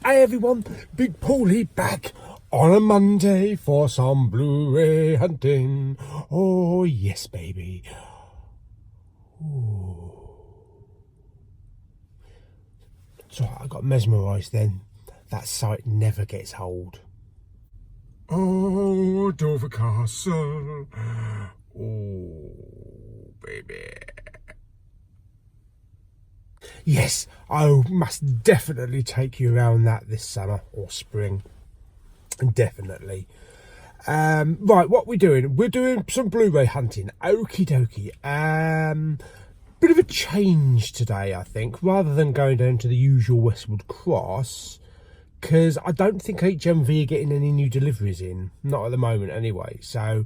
Hey everyone, Big Pauly back on a Monday for some Blu-ray hunting. Oh yes, baby. Ooh. So I got mesmerised then. That sight never gets old. Oh, Dover Castle. Oh, baby. Yes, I must definitely take you around that this summer or spring. Definitely. Right, what we're doing? We're doing some Blu-ray hunting. Okie dokie. Bit of a change today, I think, rather than going down to the usual Westwood Cross, because I don't think HMV are getting any new deliveries in. Not at the moment, anyway. So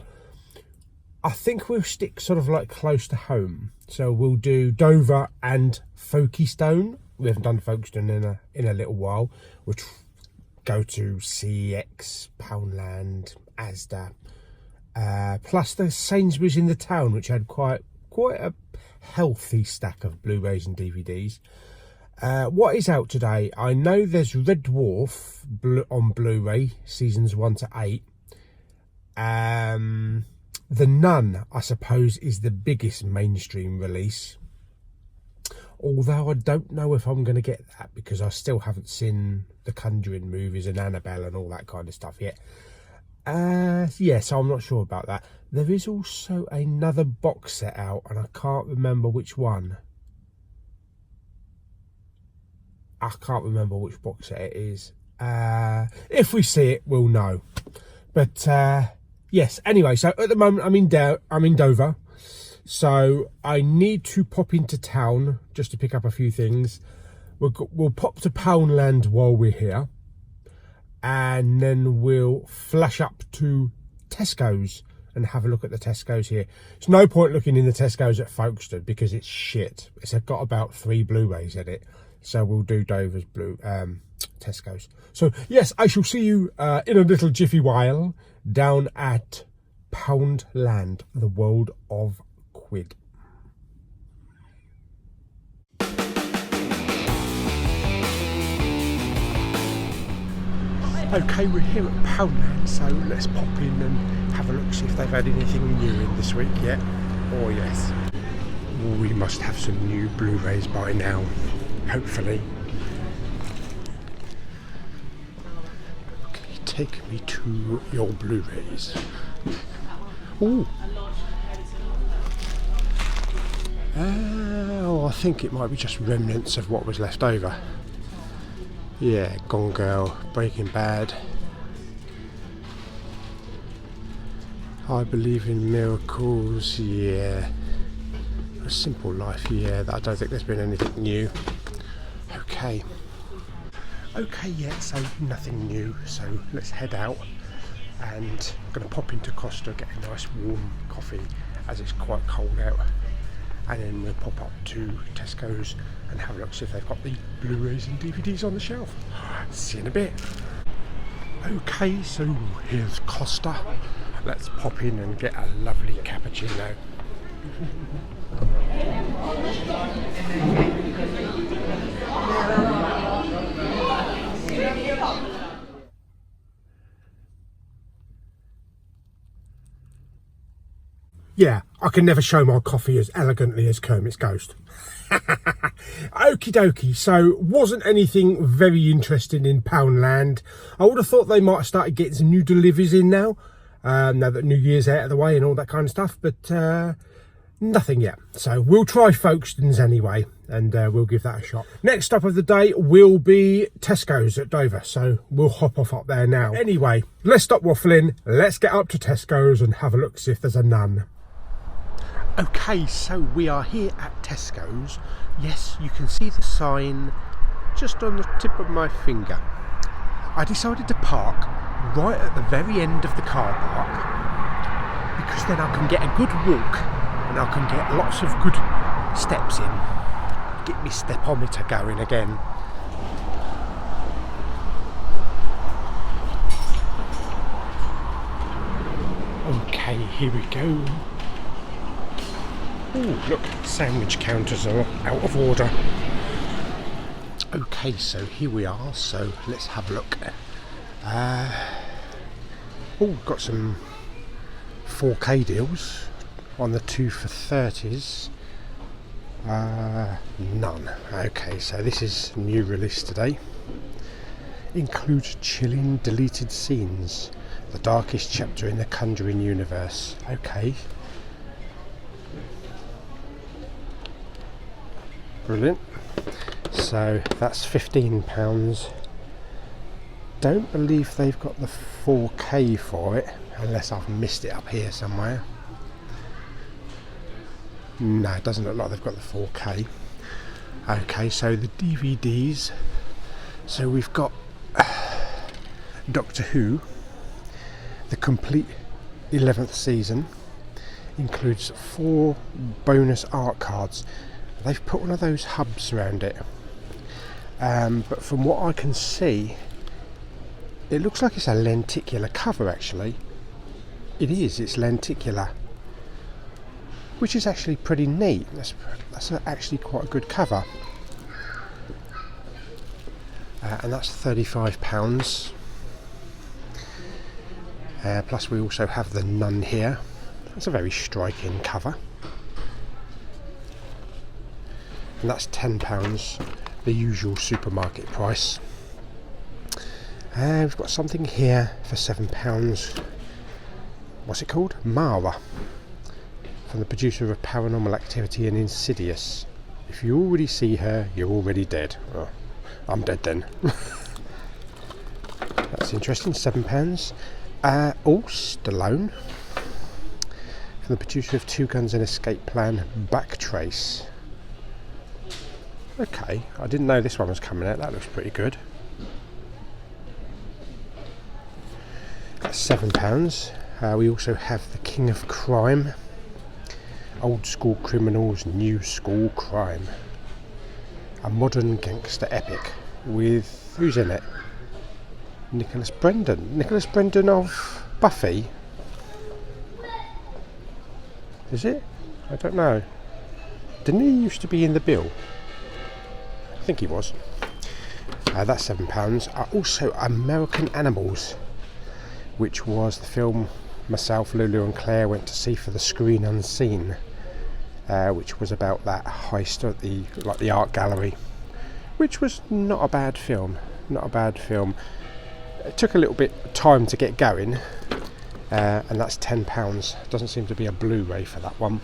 I think we'll stick sort of like close to home. So we'll do Dover and Folkestone. We haven't done Folkestone in a little while. We'll go to CX, Poundland, Asda, plus the Sainsbury's in the town, which had quite a healthy stack of Blu-rays and DVDs. What is out today? I know there's Red Dwarf on Blu-ray, seasons 1 to 8. The Nun, I suppose, is the biggest mainstream release. Although I don't know if I'm going to get that, because I still haven't seen the Conjuring movies and Annabelle and all that kind of stuff yet. So I'm not sure about that. There is also another box set out, and I can't remember which one. I can't remember which box set it is. If we see it, we'll know. But yes, anyway, so at the moment I'm in Dover. So I need to pop into town just to pick up a few things. We'll pop to Poundland while we're here, and then we'll flash up to Tesco's and have a look at the Tesco's here. There's no point looking in the Tesco's at Folkestone because it's shit. It's got about 3 Blu-rays in it. So we'll do Dover's Tesco's. So yes, I shall see you in a little jiffy while down at Poundland, the world of Quid. Okay, we're here at Poundland, so let's pop in and have a look, see if they've had anything new in this week yet. Oh yes, we must have some new Blu-rays by now, hopefully. Okay, take me to your Blu-rays. Ooh. Oh, I think it might be just remnants of what was left over. Yeah, Gone Girl, Breaking Bad. I Believe in Miracles, yeah. A Simple Life, yeah. I don't think there's been anything new. Okay, yeah, so nothing new. So let's head out, and I'm going to pop into Costa, get a nice warm coffee as it's quite cold out. And then we'll pop up to Tesco's and have a look, see if they've got the Blu-rays and DVDs on the shelf. See you in a bit. Okay, so here's Costa. Let's pop in and get a lovely cappuccino. Yeah, I can never show my coffee as elegantly as Kermit's Ghost. Okie dokie, so wasn't anything very interesting in Poundland. I would have thought they might have started getting some new deliveries in now that New Year's out of the way and all that kind of stuff, but nothing yet. So we'll try Folkestone's anyway, and we'll give that a shot. Next stop of the day will be Tesco's at Dover, so we'll hop off up there now. Anyway, let's stop waffling, let's get up to Tesco's and have a look, see if there's a Nun. Okay, so we are here at Tesco's. Yes, you can see the sign just on the tip of my finger. I decided to park right at the very end of the car park, because then I can get a good walk and I can get lots of good steps in. Get my stepometer going again. Okay, here we go. Oh, look, sandwich counters are out of order. Okay. Okay, so here we are, so let's have a look. Got some 4K deals on the 2 for 30s. None. Okay, so this is new release today. Includes chilling deleted scenes, the darkest chapter in the Conjuring universe. Okay. Brilliant. So that's £15. Don't believe they've got the 4K for it, unless I've missed it up here somewhere. No, it doesn't look like they've got the 4K. Okay, so the DVDs. So we've got Doctor Who, the complete 11th season, includes 4 bonus art cards. They've put one of those hubs around it, but from what I can see, it looks like it's a lenticular cover. Actually, it is. It's lenticular, which is actually pretty neat. That's actually quite a good cover, and that's £35. Plus, we also have the Nun here. That's a very striking cover. And that's £10, the usual supermarket price. We've got something here for £7. What's it called? Mara, from the producer of Paranormal Activity and Insidious. If you already see her, you're already dead. Oh, I'm dead then. That's interesting. £7. Stallone, from the producer of Two Guns and Escape Plan, Backtrace. Okay, I didn't know this one was coming out. That looks pretty good. That's £7. We also have The King of Crime, Old School Criminals, New School Crime, a modern gangster epic with, who's in it? Nicholas Brendan of Buffy. Is it? I don't know. Didn't he used to be in The Bill? I think he was. That's £7. Also American Animals, which was the film myself, Lulu and Claire went to see for the screen unseen, which was about that heist at the art gallery, which was not a bad film. It took a little bit of time to get going, and that's £10. Doesn't seem to be a Blu-ray for that one.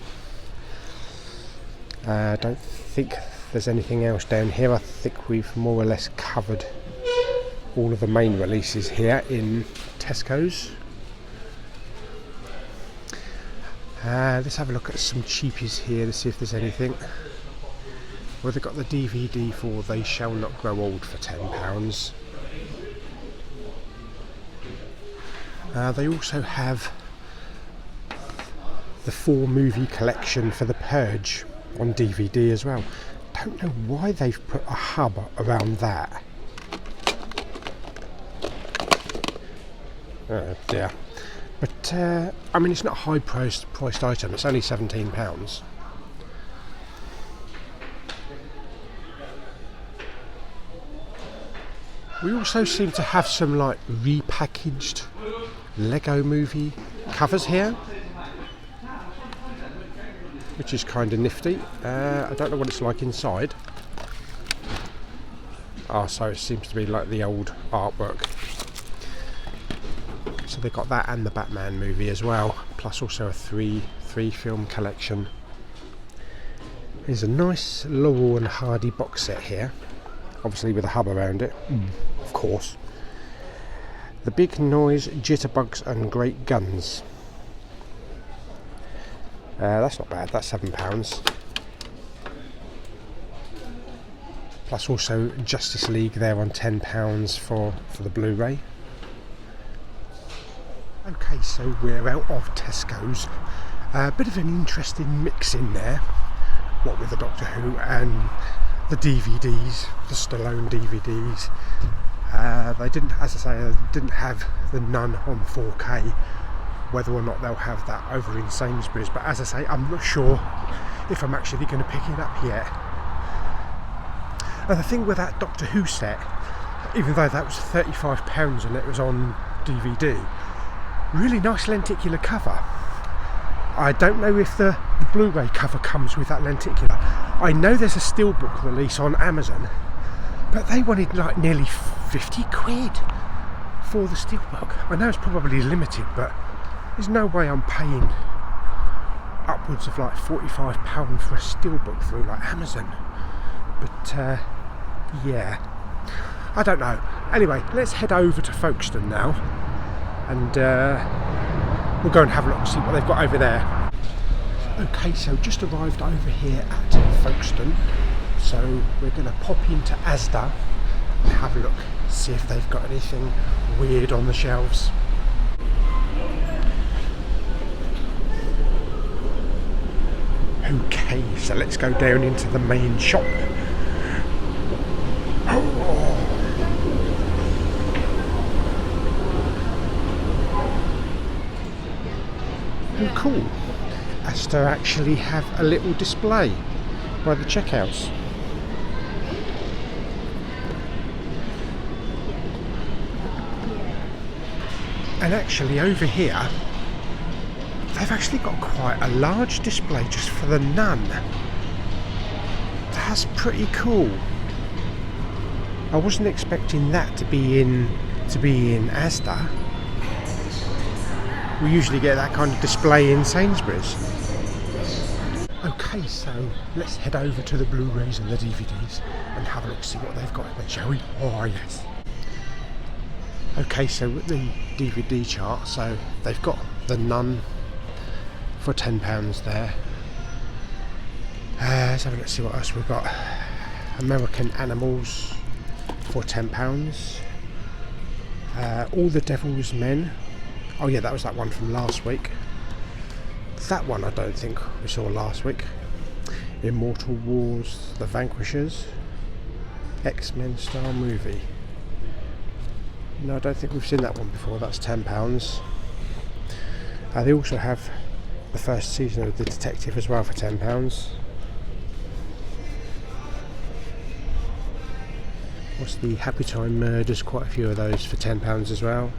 I don't think there's anything else down here. I think we've more or less covered all of the main releases here in Tesco's. Let's have a look at some cheapies here to see if there's anything. Well, they've got the DVD for They Shall Not Grow Old for £10. They also have the 4 movie collection for The Purge on DVD as well. Don't know why they've put a hub around that. Oh dear. But I mean, it's not a high priced item. It's only £17. We also seem to have some like repackaged Lego movie covers here, which is kind of nifty. I don't know what it's like inside. So it seems to be like the old artwork. So they've got that and the Batman movie as well, plus also a three film collection. There's a nice Laurel and Hardy box set here, obviously with a hub around it, of course. The Big Noise, Jitterbugs and Great Guns. That's not bad, that's £7. Plus also Justice League there on £10 for the Blu-ray. Okay, so we're out of Tesco's. A bit of an interesting mix in there, what with the Doctor Who and the DVDs, the Stallone DVDs. They didn't, as I say, they didn't have the Nun on 4K. Whether or not they'll have that over in Sainsbury's, but as I say, I'm not sure if I'm actually going to pick it up yet. And the thing with that Doctor Who set, even though that was £35 and it was on DVD, really nice lenticular cover. I don't know if the Blu-ray cover comes with that lenticular. I know there's a steelbook release on Amazon, but they wanted like nearly 50 quid for the steelbook. I know it's probably limited, but there's no way I'm paying upwards of like £45 for a steelbook through like Amazon. But yeah, I don't know. Anyway, let's head over to Folkestone now, and we'll go and have a look and see what they've got over there. Okay, so just arrived over here at Folkestone, so we're going to pop into Asda and have a look, see if they've got anything weird on the shelves. Okay, so let's go down into the main shop. Oh, cool. Asda actually have a little display by the checkouts. And actually over here, they've actually got quite a large display just for the nun. That's pretty cool. I wasn't expecting that to be in Asda. We usually get that kind of display in Sainsbury's. Okay, so let's head over to the Blu-rays and the DVDs and have a look, see what they've got there, shall we? Oh yes. Okay, so with the DVD chart, so they've got The Nun for £10 there. Let's have a look, see what else we've got. American Animals for £10. All the Devil's Men. Oh yeah, that was that one from last week. That one I don't think we saw last week. Immortal Wars, The Vanquishers, X-Men style movie. No, I don't think we've seen that one before. That's £10. They also have the first season of The Detective as well for £10. What's the Happy Time Murders? Quite a few of those for £10 as well.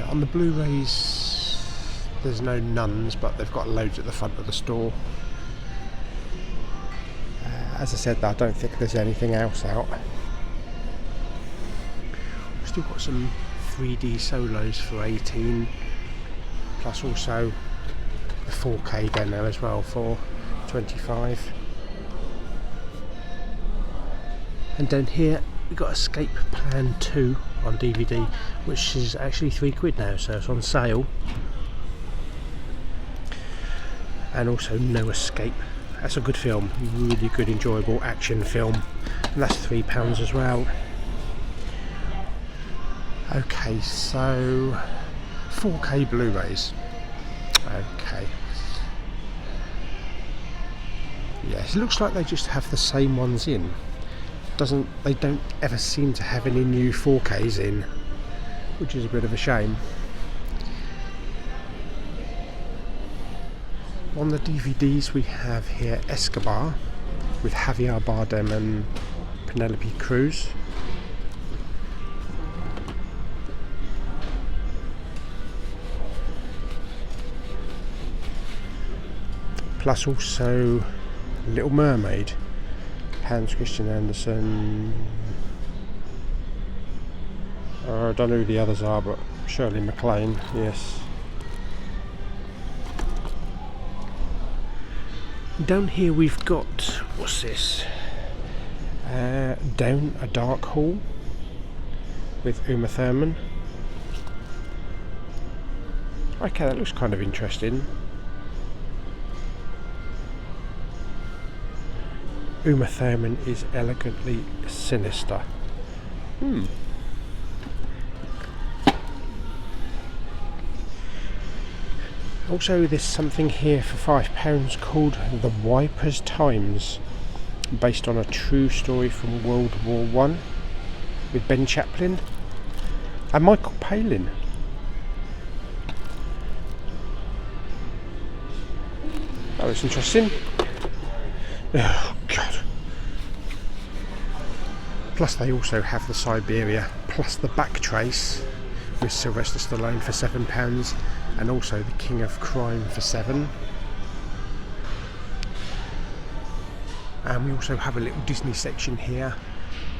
On the Blu-rays, there's no nuns, but they've got loads at the front of the store. As I said, I don't think there's anything else out. We've still got some 3D solos for 18, plus also the 4K demo as well for 25. And down here we've got Escape Plan 2 on DVD, which is actually £3 now, so it's on sale. And also No Escape. That's a good film, really good, enjoyable action film, and that's £3 as well. Okay, so 4K Blu-rays. Okay. Yes, it looks like they just have the same ones in. They don't ever seem to have any new 4Ks in, which is a bit of a shame. On the DVDs we have here Escobar with Javier Bardem and Penelope Cruz. Plus also Little Mermaid, Hans Christian Andersen. I don't know who the others are, but Shirley MacLaine, yes. Down here we've got, what's this? Down a Dark Hall with Uma Thurman. Okay, that looks kind of interesting. Uma Thurman is elegantly sinister. Also, there's something here for £5 called The Wipers Times, based on a true story from World War I with Ben Chaplin and Michael Palin. That was interesting. Oh God. Plus they also have the Siberia, plus the back trace with Sylvester Stallone for £7, and also the King of Crime for £7. And we also have a little Disney section here,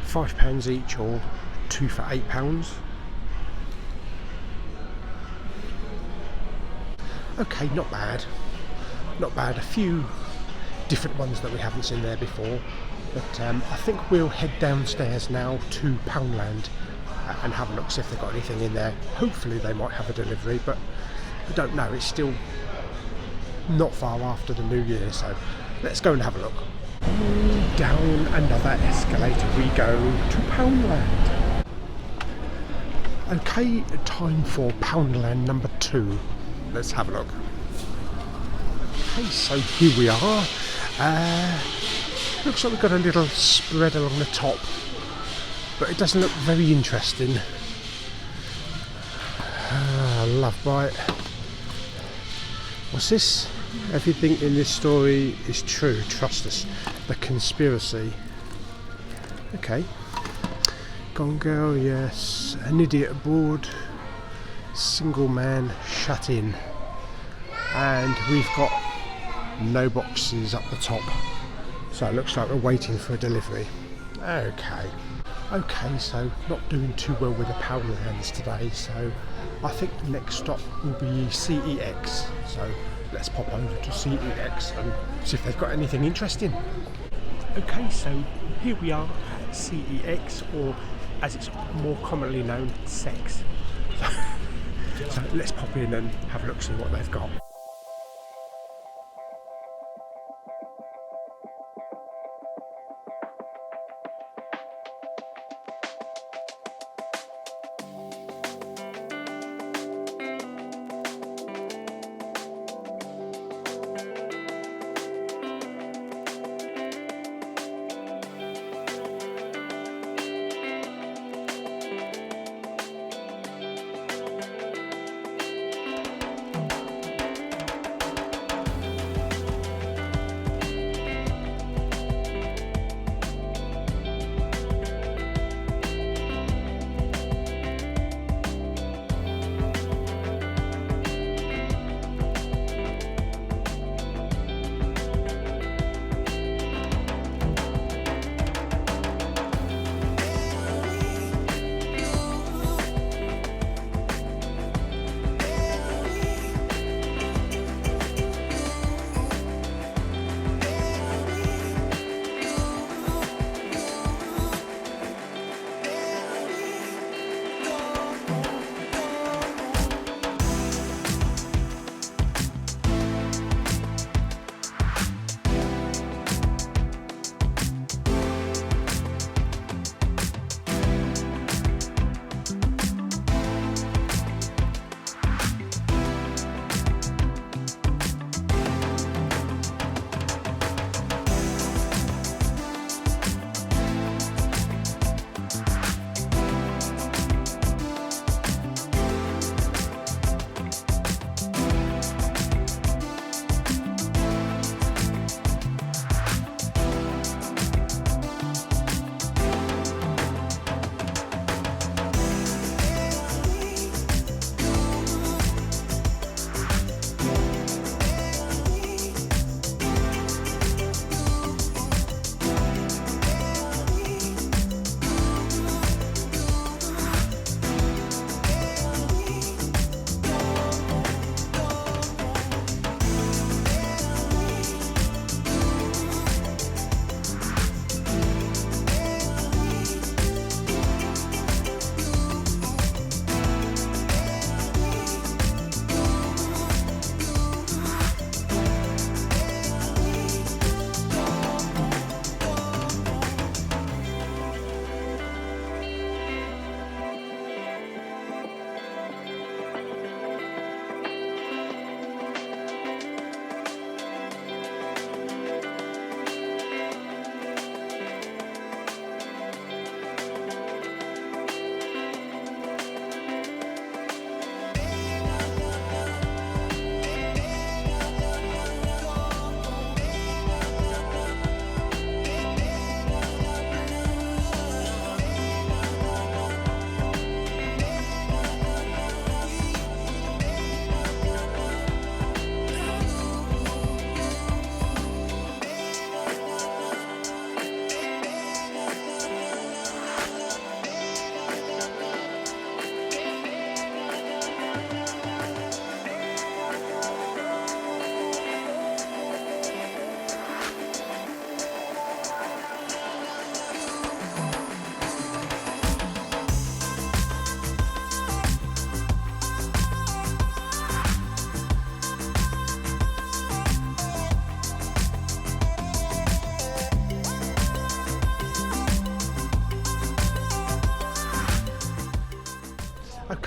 £5 each or 2 for £8. Okay, not bad. Not bad. A few different ones that we haven't seen there before. But I think we'll head downstairs now to Poundland and have a look, see if they've got anything in there. Hopefully they might have a delivery, but I don't know. It's still not far after the New Year, so let's go and have a look. Down another escalator we go to Poundland. Okay, time for Poundland number 2. Let's have a look. Okay, so here we are. Looks like we've got a little spread along the top, but it doesn't look very interesting. Love bite. What's this? Everything in this story is true. Trust us. The conspiracy. Okay. Gone girl, yes. An idiot aboard. Single man shut in. And we've got no boxes up the top. So it looks like we're waiting for a delivery. Okay, so not doing too well with the Poundlands today, so I think the next stop will be CEX. So let's pop over to CEX and see if they've got anything interesting. Okay, so here we are at CEX, or as it's more commonly known, Sex. So let's pop in and have a look, see what they've got.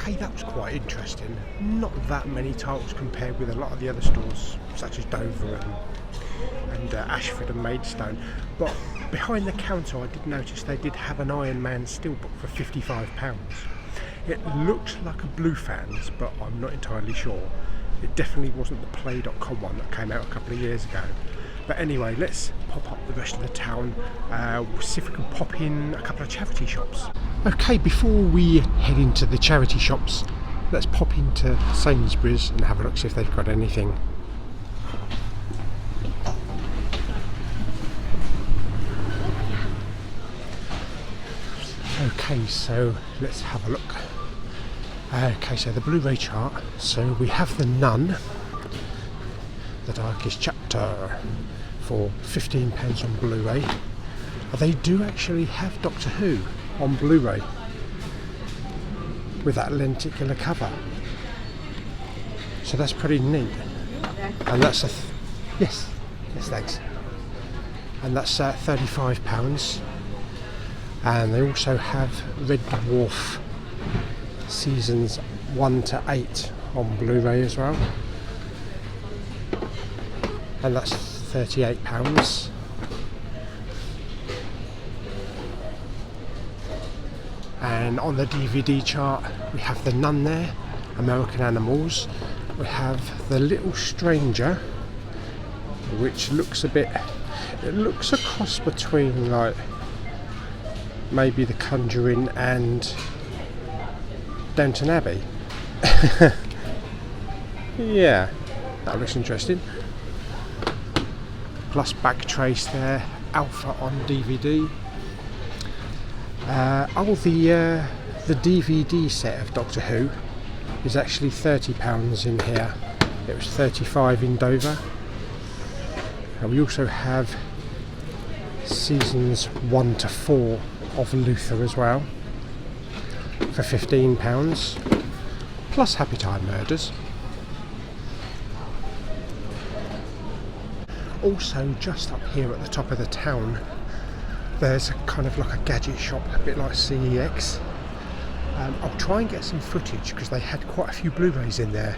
Okay, that was quite interesting. Not that many titles compared with a lot of the other stores, such as Dover and Ashford and Maidstone. But behind the counter, I did notice they did have an Iron Man steelbook for £55. It looks like a Blue Fans, but I'm not entirely sure. It definitely wasn't the Play.com one that came out a couple of years ago. But anyway, let's pop up the rest of the town, see if we can pop in a couple of charity shops. Okay, before we head into the charity shops, let's pop into Sainsbury's and have a look, see if they've got anything. Okay, so let's have a look. Okay, so the Blu-ray chart. So we have The Nun, The Darkest Chapter, for £15 on Blu-ray. They do actually have Doctor Who on Blu-ray with that lenticular cover, so that's pretty neat. And that's yes, thanks. And that's £35. And they also have Red Dwarf seasons 1 to 8 on Blu-ray as well, and that's £38. And on the DVD chart we have The Nun there, American Animals. We have The Little Stranger, which looks it looks a cross between like maybe The Conjuring and Downton Abbey. Yeah, that looks interesting. Plus Backtrace there, Alpha on DVD. The DVD set of Doctor Who is actually £30 in here. It was £35 in Dover. And we also have seasons 1 to 4 of Luther as well for £15, plus Happy Time Murders. Also, just up here at the top of the town, there's a kind of like a gadget shop, a bit like CEX. I'll try and get some footage because they had quite a few Blu-rays in there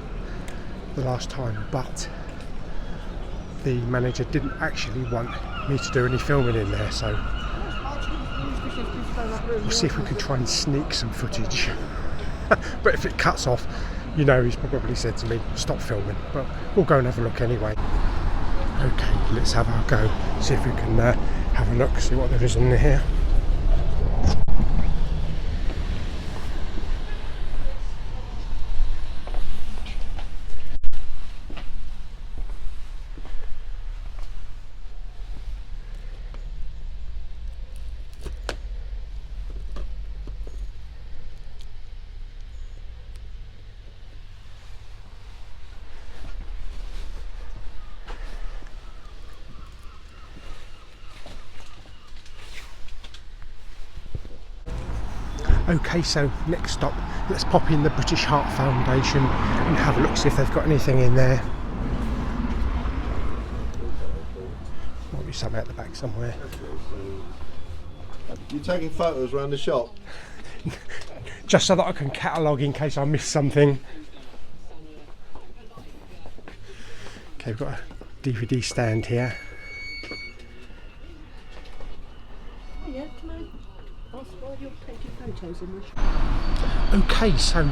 the last time, but the manager didn't actually want me to do any filming in there, so we'll see if we can try and sneak some footage. But if it cuts off, you know, he's probably said to me, stop filming, but we'll go and have a look anyway. Okay, let's have a go, see if we can have a look, see what there is in here. Okay, so next stop, let's pop in the British Heart Foundation and have a look, see if they've got anything in there. Might be something at the back somewhere. You taking photos around the shop? Just so that I can catalogue in case I miss something. Okay, we've got a DVD stand here. Okay, so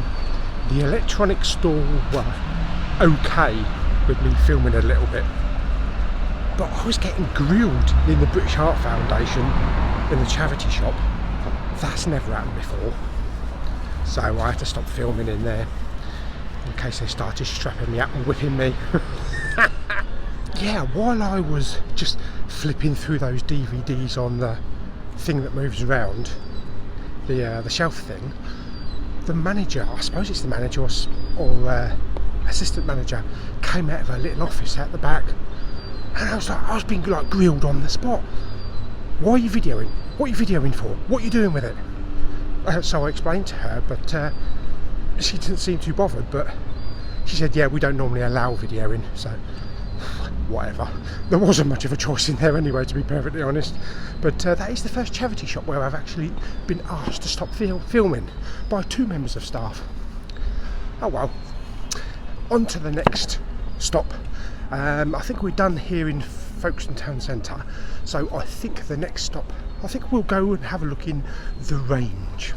the electronics store were okay with me filming a little bit, but I was getting grilled in the British Heart Foundation in the charity shop. That's never happened before, so I had to stop filming in there in case they started strapping me up and whipping me. Yeah, while I was just flipping through those DVDs on the thing that moves around, the shelf thing, the manager, I suppose it's the manager or assistant manager, came out of her little office out the back, and I was being like grilled on the spot. Why are you videoing? What are you videoing for? What are you doing with it? So I explained to her, but she didn't seem too bothered. But she said, yeah, we don't normally allow videoing, so whatever. There wasn't much of a choice in there anyway, to be perfectly honest. But that is the first charity shop where I've actually been asked to stop filming by 2 members of staff. Oh well. On to the next stop. I think we're done here in Folkestone Town Centre, so I think the next stop, I think we'll go and have a look in the range.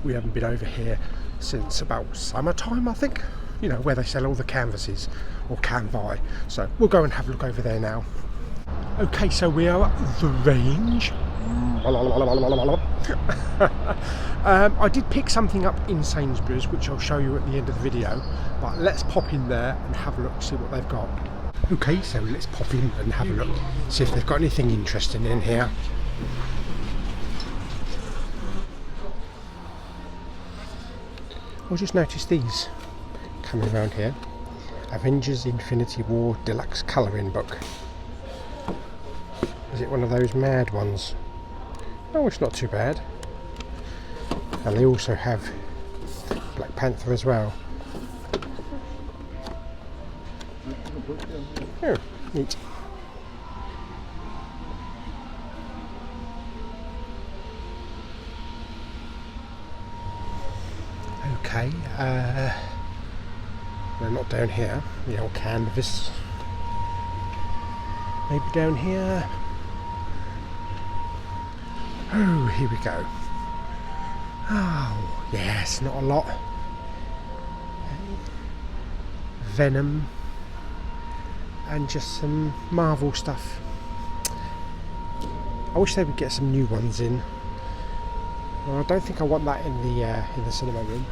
We haven't been over here since about summertime, I think, you know, where they sell all the canvases, or canvi, so we'll go and have a look over there now. Okay, so we are at the range. I did pick something up in Sainsbury's, which I'll show you at the end of the video, but let's pop in there and have a look, see what they've got. Okay, so let's pop in and have a look, see if they've got anything interesting in here. I just noticed these coming around here. Avengers Infinity War Deluxe Colouring Book. Is it one of those mad ones? Oh, it's not too bad. And they also have Black Panther as well. Oh, neat. Okay, no, not down here. The old canvas. Maybe down here. Oh, here we go. Oh, yes, not a lot. Venom. And just some Marvel stuff. I wish they would get some new ones in. Well, I don't think I want that in the cinema room.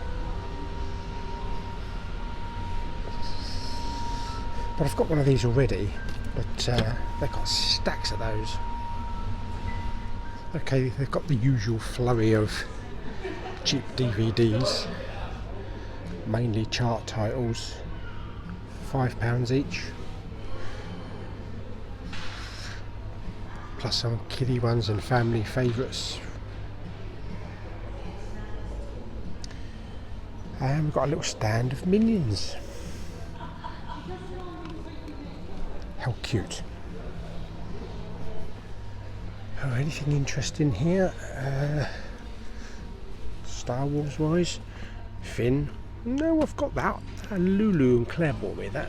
But I've got one of these already. But they've got stacks of those. Okay, they've got the usual flurry of cheap DVDs, mainly chart titles, £5 each, plus some kiddie ones and family favourites. And we've got a little stand of Minions. How cute. Oh, anything interesting here? Star Wars wise? Finn? No, I've got that. Lulu and Claire bought me that.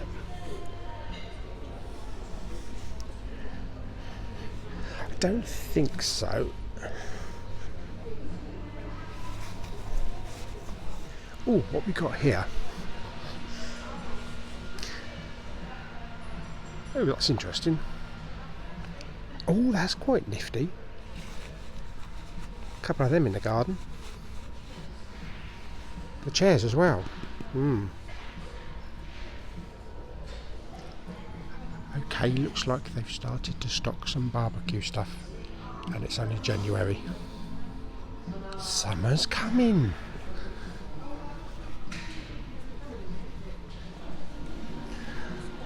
I don't think so. Oh, what we got here? Oh, that's interesting. Oh, that's quite nifty. A couple of them in the garden. The chairs as well. Okay, looks like they've started to stock some barbecue stuff. And it's only January. Summer's coming.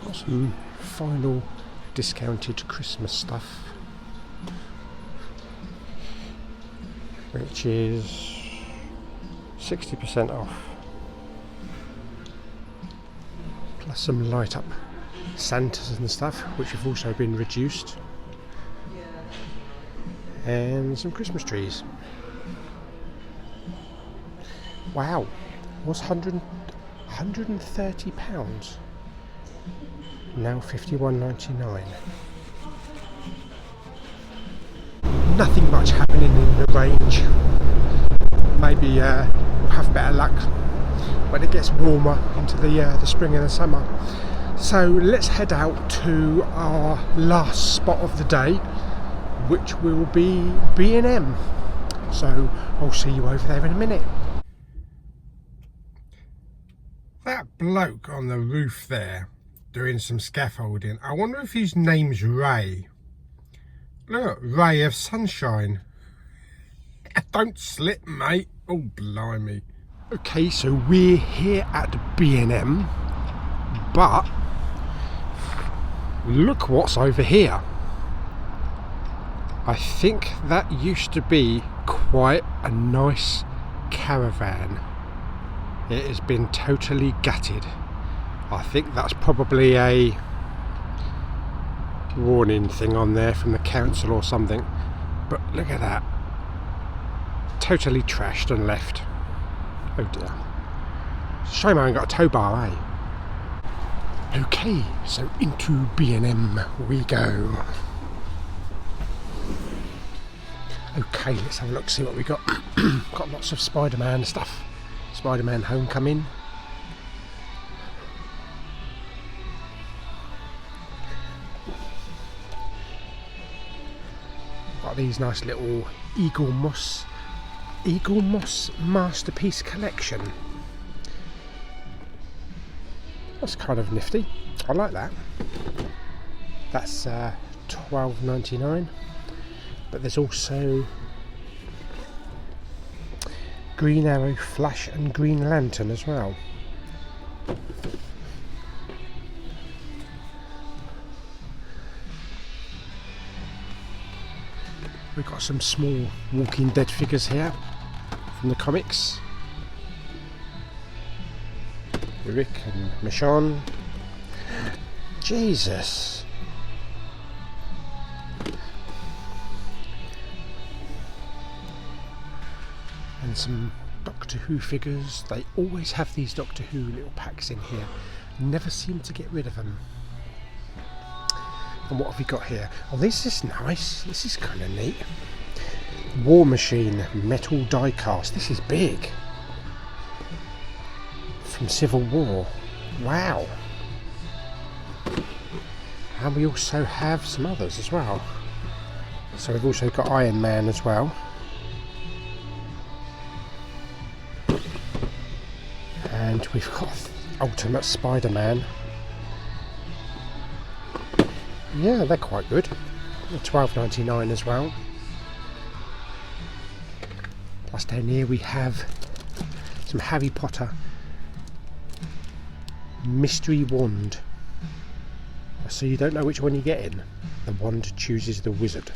Got some final discounted Christmas stuff, which is 60% off, plus some light up Santas and stuff, which have also been reduced, and some Christmas trees. Wow, was £130, now £51.99. Nothing much happening in the range. Maybe we'll have better luck when it gets warmer into the spring and the summer. So let's head out to our last spot of the day, which will be B&M. So I'll see you over there in a minute. That bloke on the roof there doing some scaffolding, I wonder if his name's Ray. Look, ray of sunshine. Don't slip, mate. Oh, blimey. Okay, so we're here at B&M, but look what's over here. I think that used to be quite a nice caravan. It has been totally gutted. I think that's probably a warning thing on there from the council or something, but look at that, totally trashed and left. Oh dear. Shame I ain't got a tow bar, eh? Okay, so into B&M we go. Okay, let's have a look, see what we got. Got lots of Spider-Man stuff. Spider-Man Homecoming. Got these nice little Eagle Moss Masterpiece Collection. That's kind of nifty. I like that. That's $12.99. But there's also Green Arrow, Flash and Green Lantern as well. We've got some small Walking Dead figures here from the comics. Rick and Michonne. Jesus. And some Doctor Who figures. They always have these Doctor Who little packs in here. Never seem to get rid of them. And what have we got here? Oh, this is nice. This is kind of neat. War Machine metal die cast. This is big. From Civil War. Wow. And we also have some others as well. So we've also got Iron Man as well. And we've got Ultimate Spider-Man. Yeah, they're quite good. They're $12.99 as well. Plus down here we have some Harry Potter mystery wand. So you don't know which one you're getting. The wand chooses the wizard.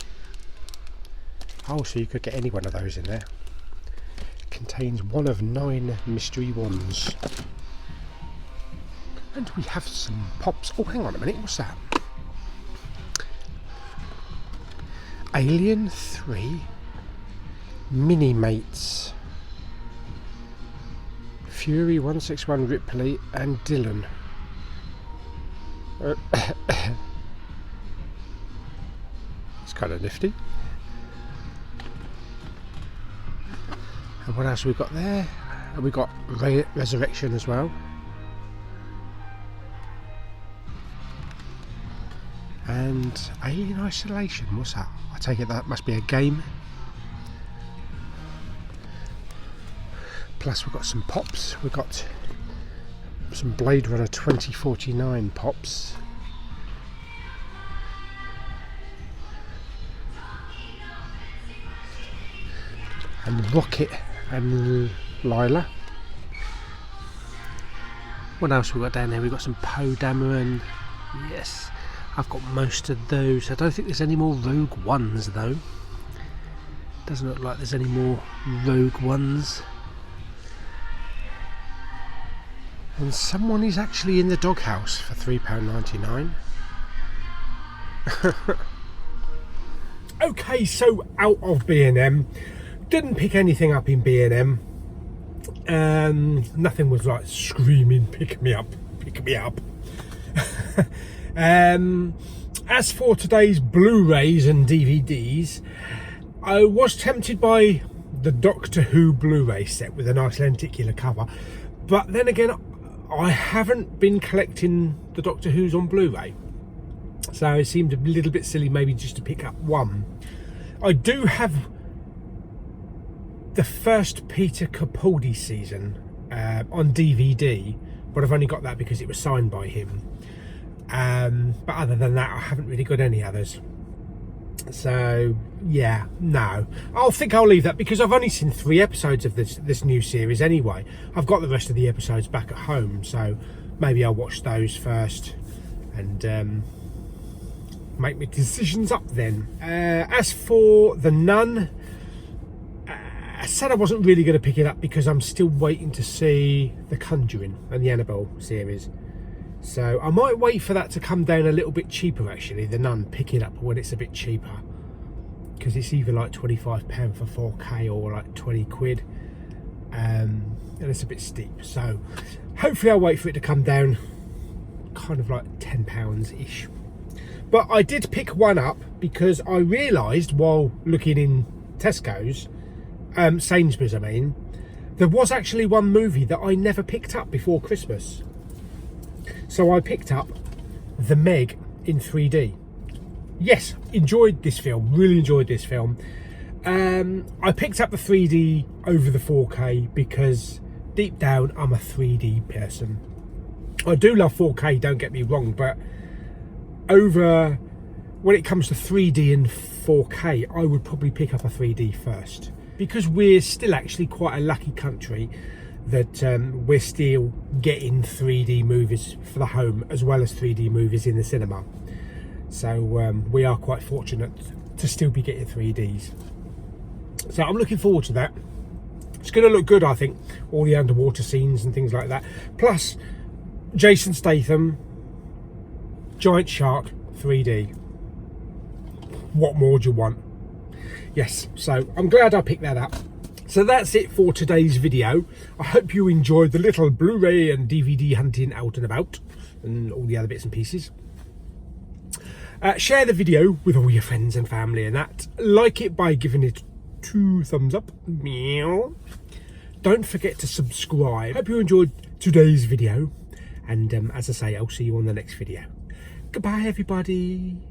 Oh, so you could get any one of those in there. It contains one of 9 mystery wands. And we have some pops. Oh, hang on a minute, what's that? Alien 3 Mini Mates. Fury 161 Ripley and Dylan. It's kind of nifty. And what else have we got there? And we got Resurrection as well. And Alien Isolation, what's that? I take it that must be a game. Plus we've got some pops. We've got some Blade Runner 2049 pops. And Rocket and Lila. What else we got down there? We've got some Poe Dameron. Yes, I've got most of those. I don't think there's any more Rogue Ones though. Doesn't look like there's any more Rogue Ones. And someone is actually in the doghouse for £3.99. Okay, so out of B&M. Didn't pick anything up in B&M. Nothing was like screaming, pick me up, pick me up. As for today's Blu-rays and DVDs, I was tempted by the Doctor Who Blu-ray set with a nice lenticular cover, but then again I haven't been collecting the Doctor Who's on Blu-ray, so it seemed a little bit silly maybe just to pick up one. I do have the first Peter Capaldi season on DVD, but I've only got that because it was signed by him. But other than that, I haven't really got any others. So yeah, no, I think I'll leave that because I've only seen 3 episodes of this new series anyway. I've got the rest of the episodes back at home, so maybe I'll watch those first and make my decisions up then. As for The Nun, I said I wasn't really going to pick it up because I'm still waiting to see The Conjuring and the Annabelle series. So I might wait for that to come down a little bit cheaper actually, The Nun, pick it up when it's a bit cheaper. Because it's either like £25 for 4K or like 20 quid. and it's a bit steep, so hopefully I'll wait for it to come down kind of like £10 ish. But I did pick one up because I realised while looking in Tesco's, Sainsbury's I mean, there was actually one movie that I never picked up before Christmas. So I picked up The Meg in 3D. Yes, enjoyed this film, really enjoyed this film. I picked up the 3D over the 4K because deep down I'm a 3D person. I do love 4K, don't get me wrong, but over when it comes to 3D and 4K, I would probably pick up a 3D first, because we're still actually quite a lucky country that we're still getting 3D movies for the home as well as 3D movies in the cinema. So we are quite fortunate to still be getting 3Ds. So I'm looking forward to that. It's going to look good, I think, all the underwater scenes and things like that. Plus, Jason Statham, giant shark, 3D. What more do you want? Yes, so I'm glad I picked that up. So that's it for today's video. I hope you enjoyed the little Blu-ray and DVD hunting out and about and all the other bits and pieces. Share the video with all your friends and family and that. Like it by giving it 2 thumbs up. Meow. Don't forget to subscribe. Hope you enjoyed today's video. And as I say, I'll see you on the next video. Goodbye, everybody.